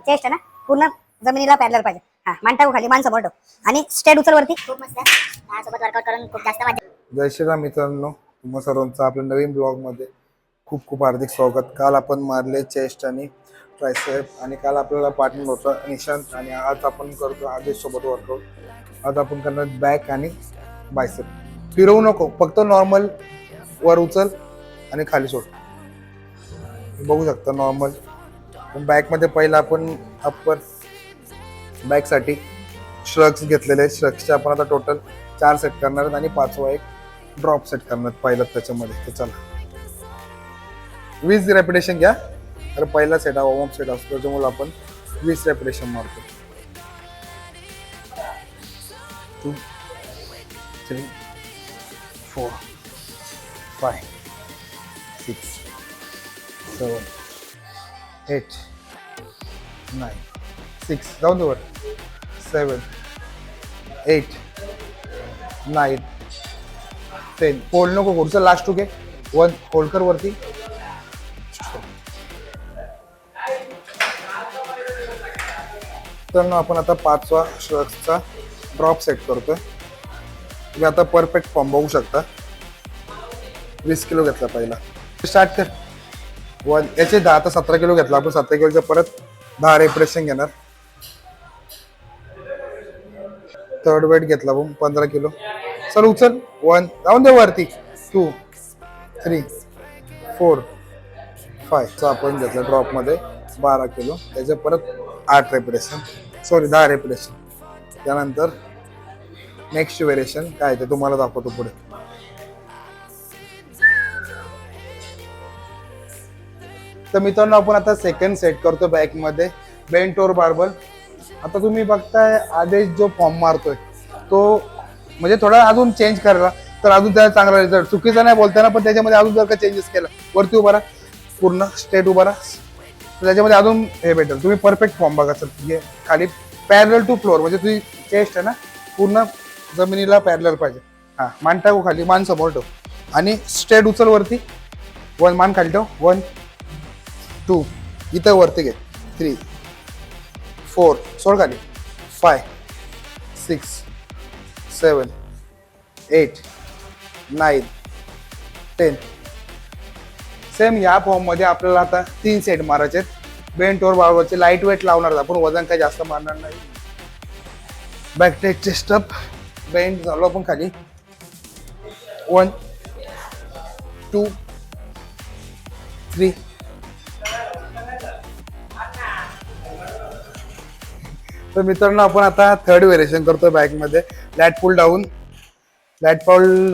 Chest आहे ना पूर्ण जमिनीला पॅरलल पाहिजे. हा मान टाकू खाली, मान समोर ठेव आणि स्ट्रेट उचल वरती. खूप मस्त सोबत वर्कआउट करून खूप जास्त मजा. जय श्रीराम मित्रांनो, तुम्हा सर्वांचं आपल्या नवीन ब्लॉगमध्ये खूप खूप हार्दिक स्वागत. काल आपण मारले चेस्ट आणि ट्रायसेप आणि काल आपल्याला पार्टनर होता निशांत आणि आज आपण करतो आदेश सोबत वर्कआउट. आज आपण करणार बॅक आणि बायसेप. फिरवू नको, फक्त नॉर्मल वर उचल आणि खाली सोड. बघू शकता नॉर्मल. बॅकमध्ये पहिला आपण अप्पर बॅकसाठी श्रग्स घेतलेले आहेत. श्रग्सचे आपण आता टोटल 4 सेट करणार आहेत आणि 5वा एक ड्रॉप सेट करणार पहिला त्याच्यामध्ये. तर चला 20 रेपिटेशन घ्या. तर पहिला सेट हा वॉर्मअप सेट असतो, त्याच्यामुळे आपण 20 रेपिटेशन मारतो. 2 3 4 5 6 7 8 9 6 जाऊन दे वर. 7 8 9 10. होल्ड नको करू. चल लास्ट 2 घे. 1 होल्ड कर वरती. तर आपण आता 5वा श्रग्सचा ड्रॉप सेट करतोय. तुम्ही आता परफेक्ट फॉर्म बघू शकता. 20 किलो घेतला पहिला. स्टार्ट कर. 1 याचे 10 आता 17 किलो घेतला आपण. 17 किलोचं परत 10 रेपिटेशन घेणार. थर्ड वेट घेतला आपण 15 किलो. चल उचल. 1 जाऊन दे वरती. 2 3 4 5 आपण घेतला ड्रॉपमध्ये 12 किलो. त्याचे परत 8 रेपिटेशन, सॉरी 10 रेपिटेशन. त्यानंतर नेक्स्ट व्हेरिएशन काय ते तुम्हाला दाखवतो पुढे. तर मित्रांनो आपण आता सेकंड सेट करतो बॅकमध्ये बेंट ओव्हर बार्बल. आता तुम्ही बघताय आदेश जो फॉर्म मारतोय तो म्हणजे थोडा अजून चेंज करायला तर अजून त्याला चांगला रिझल्ट. चुकीचा नाही बोलताना, पण त्याच्यामध्ये अजून जर का चेंजेस केला, वरती उभा राहा, पूर्ण स्ट्रेट उभा राहा, तर त्याच्यामध्ये अजून हे भेटेल. तुम्ही परफेक्ट फॉर्म बघा. सर खाली पॅरलल टू फ्लोर, म्हणजे तुझी चेस्ट आहे ना पूर्ण जमिनीला पॅरलल पाहिजे. हां मान टाकू खाली, मान समोर ठेव आणि स्ट्रेट उचल वरती. 1 मान खाली ठेव. 1 2 इथं वरती घे. 3 4 सोड खाली. 5 6 7 8 9 10. सेम या फॉर्म मध्ये आपल्याला आता 3 सेट मारायचे आहेत. बेंट ओव्हर बार्बलचे लाईट वेट लावणार आपण, वजन काही जास्त मारणार नाही. बॅक टेक चेस्ट अप. बेंट झालो आपण खाली. 1 2 3 तर मित्रांनो आपण आता थर्ड व्हेरिएशन करतो बॅकमध्ये लॅट पुल डाऊन. लॅट पुल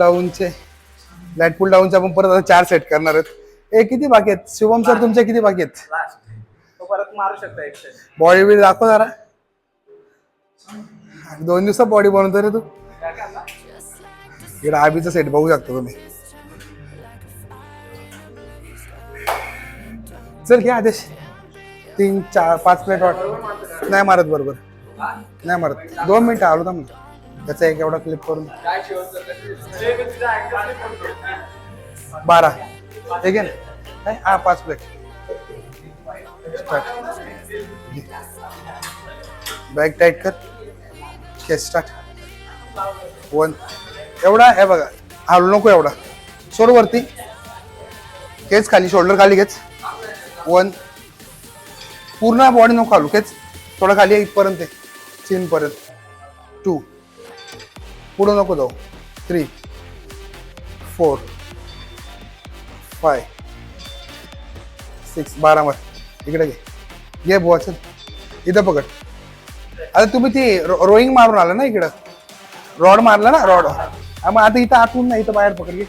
डाऊनचे आपण परत आता 4 सेट करणार आहेत. हे किती बाकी आहेत शिवम सर, तुमचे किती बाकी आहेत? परत मारू शकता. बॉडी बिल्ड दाखव जरा. 2 दिवसात बॉडी बनवतो रे तू. इकडे आबीचा सेट बघू शकता तुम्ही. चल घ्या आदेश. 3 4 5 प्लेट वाट नाही मारत. बरोबर नाही मारत. 2 मिनिटं आलो थांब. त्याचा एक एवढा क्लिप करून 12 हे घे ना. हा 5 प्लेट. बॅक टाईट कर. Chest start. 1 एवढा हे बघा. हलू नको एवढा. सोड वरती. केस खाली, शोल्डर खाली घेच. 1 पूर्ण बॉडी नको खालू. केच थोडं खाली इथपर्यंत आहे, चीन पर्यंत. 2 पुढं नको जाऊ. 3 4 5 6 12 वर इकडे घे बुवा. चल इथं पकड. आता तुम्ही ती रोईंग मारून आला ना इकडं, रॉड मारला ना रॉड. मग आता इथं आतून नाही, इथं बाहेर पकड घे.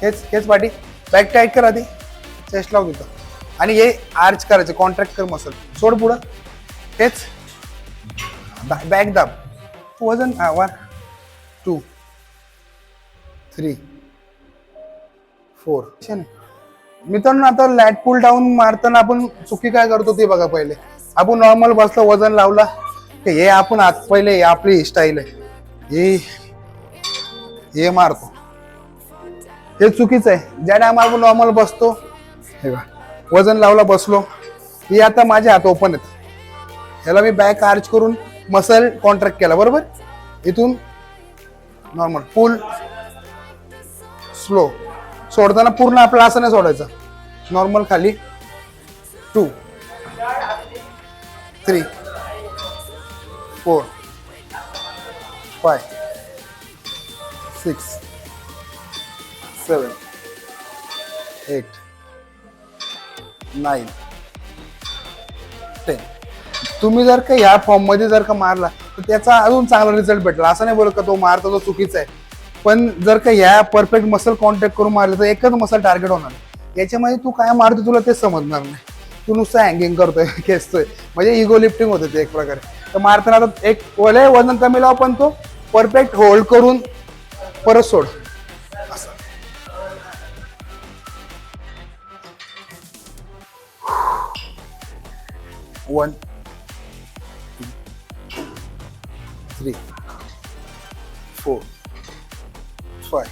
हेच पाठी. बॅक टाईट कर आधी. चेस्ट लाव तिथं आणि हे आर्च करायचं. कॉन्ट्रॅक्ट कर मसल. सोड पुढं. हेच बॅक दाब. वजन 1 2 3 4. मित्रांनो आता लॅट पुल डाऊन मारताना आपण चुकी काय करतो ते बघा. पहिले आपण नॉर्मल बसलं, वजन लावला. हे आपण आत पहिले आपली स्टाईल आहे हे मारतो. हे चुकीचं आहे. ज्या टायमा आपण नॉर्मल बसतो, हे बघा वजन लावला बसलो, ही आता माझे हात ओपन आहेत, ह्याला मी बॅक आर्च करून मसल कॉन्ट्रॅक्ट केला बरोबर. इथून नॉर्मल फुल स्लो सोडताना पूर्ण आपला असं नाही सोडायचं. नॉर्मल खाली 2 3 4 5 6 7 8 9 10. तुम्ही जर का ह्या फॉर्म मध्ये जर का मारला तर त्याचा अजून चांगला रिझल्ट भेटला. असं नाही बोलत का तो मारतो तो चुकीचा आहे, पण जर का ह्या परफेक्ट मसल कॉन्टॅक्ट करून मारलं तर एकच मसल टार्गेट होणार. याच्यामध्ये तू काय मारतो तुला तेच समजणार नाही. तू नुसतं हँगिंग करतोय खेचतोय म्हणजे इगो लिफ्टिंग होते ते एक प्रकारे. तर मारताना आता एक वले वजन कमी लाव पण तो परफेक्ट होल्ड करून परत सोड. असं 1 2 3 4 5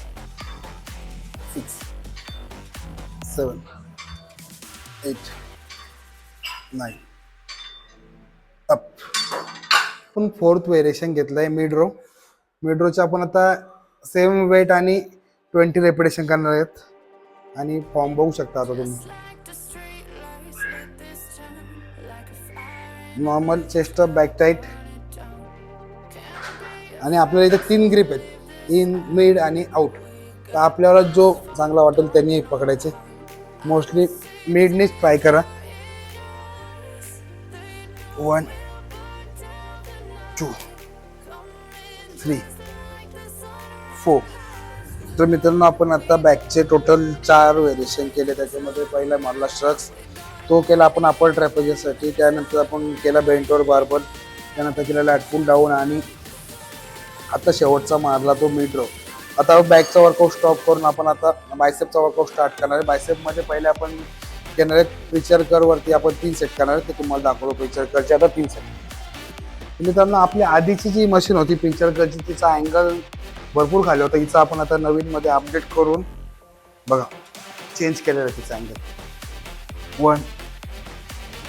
6 7 8 9 अप. आपण 4th व्हेरिएशन घेतलंय मिड रो. मिड रोचे आपण आता सेम वेट आणि 20 रेपिटेशन करणार आहेत. आणि फॉर्म बघू शकता आता तुम्ही. Normal chest up back tight आणि आपल्याला इथे 3 ग्रिप आहेत, इन मिड आणि आउट. तर आपल्याला जो चांगला वाटेल त्यांनी पकडायचे. मोस्टली मिडनेच ट्राय करा. 1 2 3 4. तर मित्रांनो आपण आता बॅकचे टोटल 4 व्हेरिएशन केले. त्याच्यामध्ये पहिला मारला स्ट्रक्स, तो केला आपण अपर ट्रॅपेजसाठी. त्यानंतर आपण केला बेंट ओव्हर बार्बल, त्यानंतर केला लॅट पुल डाऊन आणि आता शेवटचा मारला तो मिड रो. आता बॅकचा वर्कआउट स्टॉप करून आपण आता बायसेपचा वर्कआउट स्टार्ट करणार आहे. बायसेपमध्ये पहिले आपण घेणार आहेत पिक्चर करवरती आपण 3 सेट करणार आहे. ते तुम्हाला दाखवतो पिक्चर करचे आता 3 सेट. मित्रांनो आपली आधीची जी मशीन होती पिक्चर करची तिचा अँगल भरपूर खाली होता. हिचा आपण आता नवीनमध्ये अपडेट करून बघा चेंज केलेला आहे तिचा अँगल. 1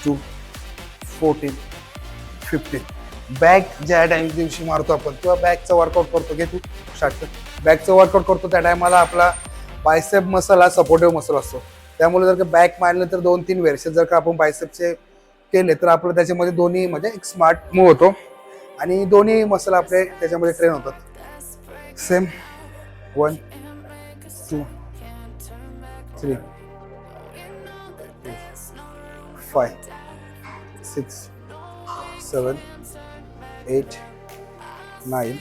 2 14 15. बॅक ज्या दिवशी मारतो आपण किंवा बॅकचा वर्कआउट करतो घे तू स्टार्ट कर. बॅकचा वर्कआउट करतो त्या टायमाला आपला बायसेप मसल हा सपोर्टिव्ह मसल असतो. त्यामुळे जर का बॅक मारले तर 2-3 व्हेरिएशन जर का आपण बायसेपचे केले तर आपलं त्याच्यामध्ये दोन्ही म्हणजे एक स्मार्ट मूव होतो आणि दोन्ही मसल आपले त्याच्यामध्ये ट्रेन होतात. सेम 1 2 3 5 6 7 8 9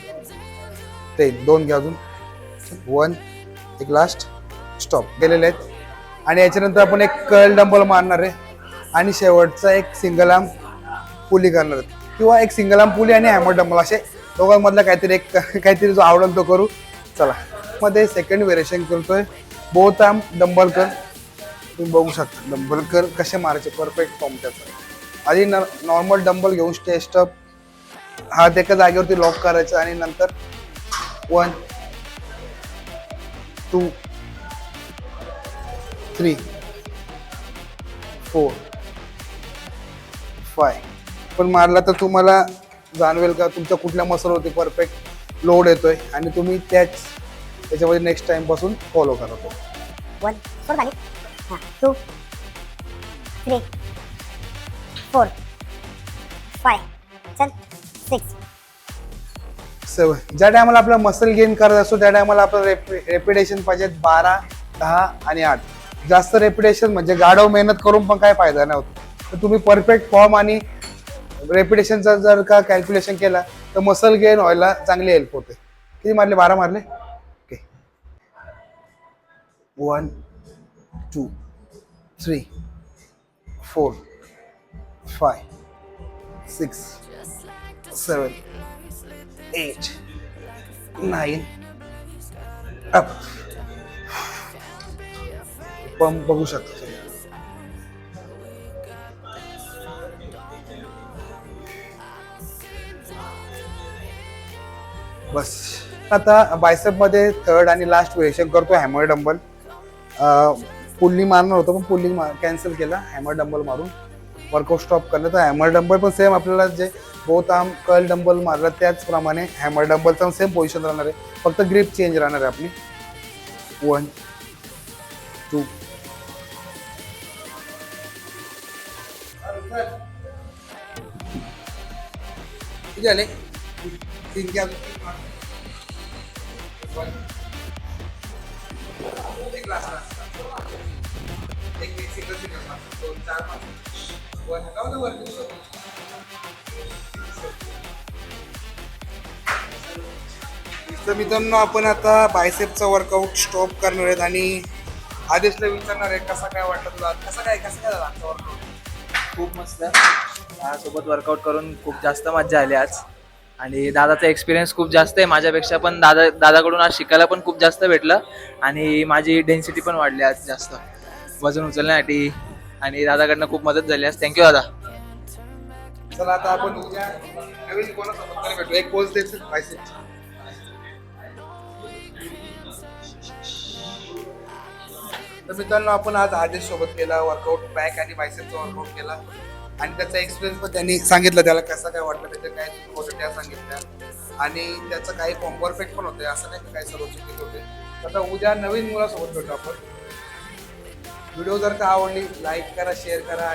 10. 2 घ्या अजून. 1 एक लास्ट स्टॉप गेलेले आहेत. आणि याच्यानंतर आपण एक कर्ल डंबल मारणार आहे आणि शेवटचा एक सिंगल आर्म पुली करणार आहे किंवा एक सिंगल आर्म पुली आणि हॅमर डंबल असे दोघांमधला काहीतरी जो आवडेल तो करू. चला मध्ये सेकंड व्हेरिएशन करतोय बोथ आर्म डंबल कर. तुम्ही बघू शकता डंबल कर कसे मारायचे परफेक्ट फॉर्म त्याचा. आधी नॉर्मल डंबल घेऊन स्टेस्ट अप हात एका जागेवरती लॉक करायचा आणि नंतर 1 2 3 4 5. पण मारला तर तुम्हाला जाणवेल का तुमच्या कुठल्या मसलवरती परफेक्ट लोड येतोय आणि तुम्ही त्याच्यामध्ये नेक्स्ट टाइम पासून फॉलो करा तो. 1 सोड खाली. 2 3 4 5 चल 6 7. ज्या टायमाला आपला मसल गेन करत असतो त्या टायमाला आपलं रेपिटेशन पाहिजे 12 10 आणि 8. जास्त रेपिटेशन म्हणजे गाढव मेहनत करून पण काय फायदा नाही होत. तर तुम्ही परफेक्ट फॉर्म आणि रेपिटेशनचा जर का कॅल्क्युलेशन केला तर मसल गेन व्हायला चांगली हेल्प होते. किती मारले? 12 मारले. Okay 1 2 3 4 5 6 7 8 9 up. पंप बघू शकता तुम्ही. बस आता बायसेप मध्ये थर्ड आणि लास्ट व्हेरिएशन करतो हॅमर डंबल. पुल्ली मारणार होतो पण पुल्ली कॅन्सल केला हॅमर डंबल मारून. वर्कआउट स्टॉप करलं तर हॅमर डंबल पण सेम आपल्याला जे बोथ आर्म कर्ल डंबल मारलं त्याचप्रमाणे हॅमर डंबलचं सेम पोझिशन राहणार आहे, फक्त ग्रिप चेंज राहणार आहे आपली. 1 2 किती झाले? 3 घ्या. एक ग्लास एक सिंगल सिंगल 2 4 5 वन जाऊ दे वरती. तर मित्रांनो आपण आता बायसेपचा वर्कआउट स्टॉप करणार आहेत आणि आदेशला विचारणार आहे कसा काय वाटलं तुला, कसं काय झालं आजचा वर्कआउट? खूप मस्त. सोबत वर्कआउट करून खूप जास्त मजा आली आज. आणि दादाचा एक्सपिरियन्स खूप जास्त आहे माझ्यापेक्षा, पण दादाकडून आज शिकायला पण खूप जास्त भेटलं. आणि माझी डेन्सिटी पण वाढली आज जास्त वजन उचलण्यासाठी. आणि दादाकडनं खूप मदत झाली आज. थँक्यू दादा. चला आता आपण उद्या नवीन कोणासोबत भेटू. एक पोस्ट द्यायचं बायसेपची. तर मित्रांनो आपण आज आदेश सोबत केला वर्कआउट, बॅक आणि बायसेपचा वर्कआउट केला आणि त्याचा एक्सपिरियन्स पण त्यांनी सांगितलं, त्याला कसं काय वाटलं, त्याचे काय चुकी होतं त्या सांगितल्या आणि त्याचं काही फॉर्म परफेक्ट पण होते, असं नाही की काही सर्व चुकीत होते. आता उद्या नवीन मुलासोबत भेटू आपण. व्हिडिओ जर का आवडली लाईक करा, शेअर करा.